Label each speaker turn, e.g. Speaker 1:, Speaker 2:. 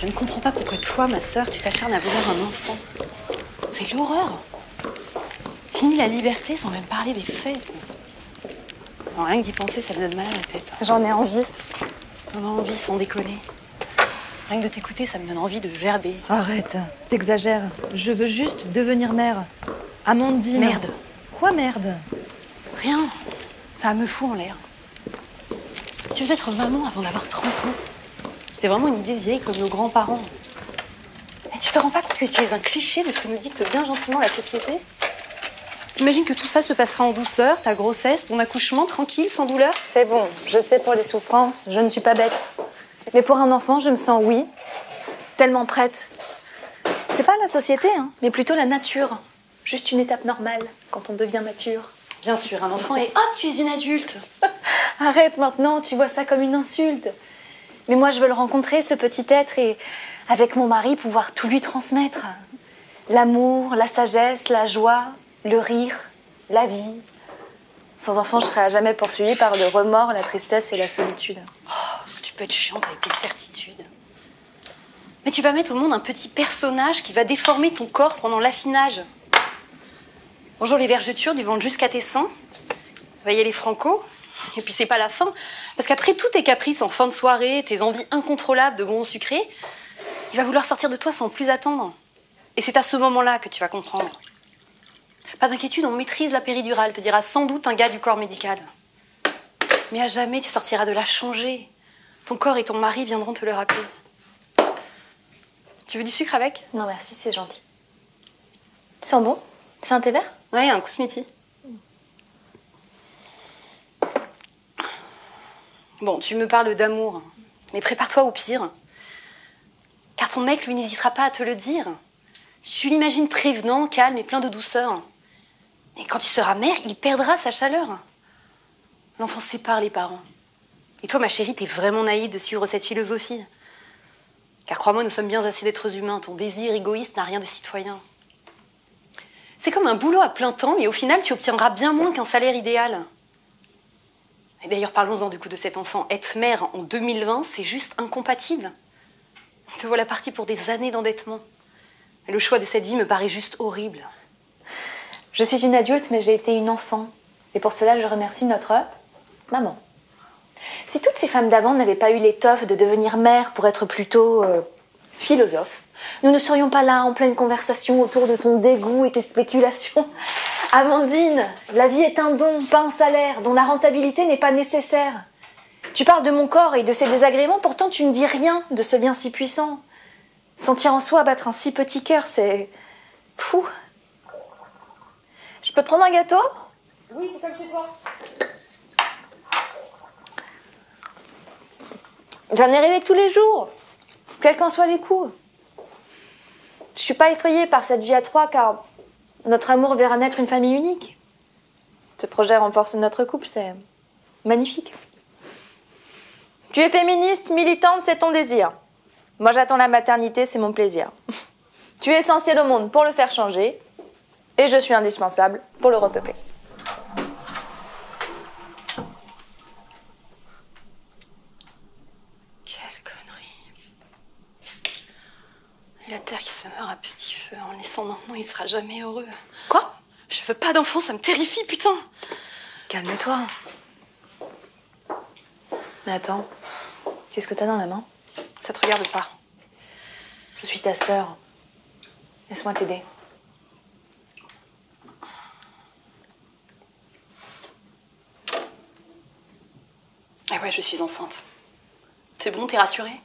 Speaker 1: Je ne comprends pas pourquoi toi, ma sœur, tu t'acharnes à vouloir un enfant. C'est l'horreur. Fini la liberté sans même parler des fêtes. Non, rien que d'y penser, ça me donne mal à la tête.
Speaker 2: J'en ai envie.
Speaker 1: J'en ai envie, sans déconner. Rien que de t'écouter, ça me donne envie de gerber.
Speaker 2: Arrête, t'exagères. Je veux juste devenir mère. Amandine.
Speaker 1: Merde.
Speaker 2: Quoi merde?
Speaker 1: Rien. Ça me fout en l'air. Tu veux être maman avant d'avoir 30 ans. C'est vraiment une idée vieille comme nos grands-parents. Et tu te rends pas compte que tu es un cliché de ce que nous dicte bien gentiment la société? T'imagines que tout ça se passera en douceur, ta grossesse, ton accouchement, tranquille, sans douleur?
Speaker 2: C'est bon, je sais pour les souffrances, je ne suis pas bête. Mais pour un enfant, je me sens, oui, tellement prête. C'est pas la société, hein, mais plutôt la nature. Juste une étape normale quand on devient mature.
Speaker 1: Bien sûr, un enfant et hop, tu es une adulte.
Speaker 2: Arrête maintenant, tu vois ça comme une insulte. Mais moi, je veux le rencontrer, ce petit être, et avec mon mari, pouvoir tout lui transmettre. L'amour, la sagesse, la joie, le rire, la vie. Sans enfant, je serais à jamais poursuivie par le remords, la tristesse et la solitude.
Speaker 1: Oh, parce que tu peux être chiante avec tes certitudes. Mais tu vas mettre au monde un petit personnage qui va déformer ton corps pendant l'affinage. Bonjour les vergetures du ventre jusqu'à tes seins. Va y aller franco. Et puis c'est pas la fin. Parce qu'après tous tes caprices en fin de soirée, tes envies incontrôlables de bonbons sucrés, il va vouloir sortir de toi sans plus attendre. Et c'est à ce moment-là que tu vas comprendre. Pas d'inquiétude, on maîtrise la péridurale, te dira sans doute un gars du corps médical. Mais à jamais tu sortiras de là changé. Ton corps et ton mari viendront te le rappeler. Tu veux du sucre avec?
Speaker 2: Non merci, c'est gentil. Ça sent bon? C'est un thé vert?
Speaker 1: Ouais, un kousmeti. Bon, tu me parles d'amour, mais prépare-toi au pire. Car ton mec, lui, n'hésitera pas à te le dire. Tu l'imagines prévenant, calme et plein de douceur. Et quand tu seras mère, il perdra sa chaleur. L'enfant sépare les parents. Et toi, ma chérie, t'es vraiment naïve de suivre cette philosophie. Car crois-moi, nous sommes bien assez d'êtres humains. Ton désir égoïste n'a rien de citoyen. C'est comme un boulot à plein temps, mais au final, tu obtiendras bien moins qu'un salaire idéal. Et d'ailleurs, parlons-en du coup de cet enfant. Être mère en 2020, c'est juste incompatible. Te voilà partie pour des années d'endettement. Le choix de cette vie me paraît juste horrible.
Speaker 2: Je suis une adulte, mais j'ai été une enfant. Et pour cela, je remercie notre maman. Si toutes ces femmes d'avant n'avaient pas eu l'étoffe de devenir mère pour être plutôt philosophe, nous ne serions pas là en pleine conversation autour de ton dégoût et tes spéculations. Amandine, la vie est un don, pas un salaire, dont la rentabilité n'est pas nécessaire. Tu parles de mon corps et de ses désagréments, pourtant tu ne dis rien de ce lien si puissant. Sentir en soi battre un si petit cœur, c'est fou. Je peux te prendre un gâteau?
Speaker 1: Oui, c'est comme chez toi.
Speaker 2: J'en ai rêvé tous les jours, quels qu'en soient les coups. Je suis pas effrayée par cette vie à trois, car notre amour verra naître une famille unique. Ce projet renforce notre couple, c'est magnifique. Tu es féministe, militante, c'est ton désir. Moi, j'attends la maternité, c'est mon plaisir. Tu es essentiel au monde pour le faire changer, et je suis indispensable pour le repeupler.
Speaker 1: Quelle connerie. Et la terre qui se meurt à petit feu. En le laissant maintenant, il sera jamais heureux.
Speaker 2: Quoi?
Speaker 1: Je veux pas d'enfant, ça me terrifie, putain.
Speaker 2: Calme-toi. Mais attends, qu'est-ce que t'as dans la main?
Speaker 1: Ça te regarde pas.
Speaker 2: Je suis ta sœur. Laisse-moi t'aider.
Speaker 1: Ah ouais, je suis enceinte. C'est bon, t'es rassurée?